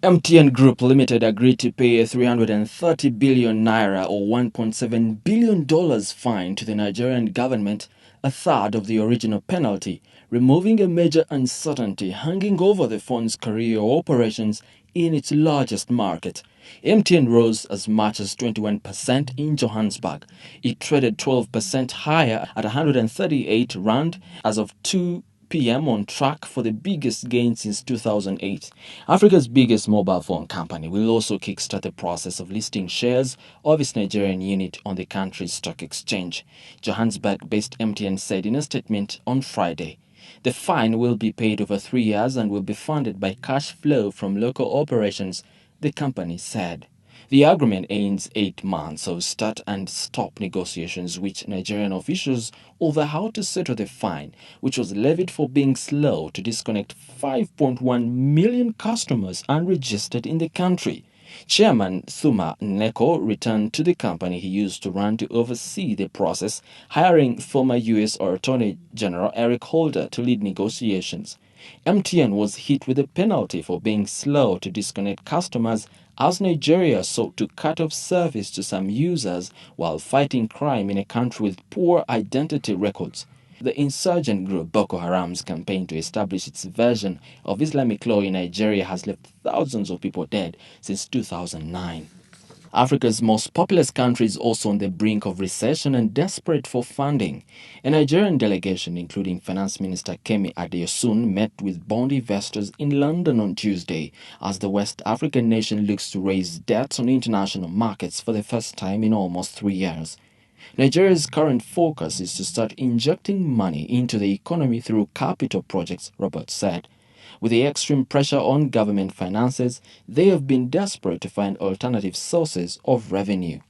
MTN Group Limited agreed to pay a 330 billion naira or $1.7 billion fine to the Nigerian government, a third of the original penalty, removing a major uncertainty hanging over the fund's career operations in its largest market. MTN rose as much as 21% in Johannesburg. It traded 12% higher at 138 rand as of 2 p.m. on track for the biggest gain since 2008. Africa's biggest mobile phone company will also kickstart the process of listing shares of its Nigerian unit on the country's stock exchange, Johannesburg-based MTN said in a statement on Friday. The fine will be paid over 3 years and will be funded by cash flow from local operations, the company said. The agreement ends 8 months of start and stop negotiations with Nigerian officials over how to settle the fine, which was levied for being slow to disconnect 5.1 million customers unregistered in the country. Chairman Phuthuma Nhleko returned to the company he used to run to oversee the process, hiring former U.S. Attorney General Eric Holder to lead negotiations. MTN was hit with a penalty for being slow to disconnect customers as Nigeria sought to cut off service to some users while fighting crime in a country with poor identity records. The insurgent group Boko Haram's campaign to establish its version of Islamic law in Nigeria has left thousands of people dead since 2009. Africa's most populous country is also on the brink of recession and desperate for funding. A Nigerian delegation, including Finance Minister Kemi Adeosun, met with bond investors in London on Tuesday as the West African nation looks to raise debts on international markets for the first time in almost 3 years. Nigeria's current focus is to start injecting money into the economy through capital projects, Robert said. With the extreme pressure on government finances, they have been desperate to find alternative sources of revenue.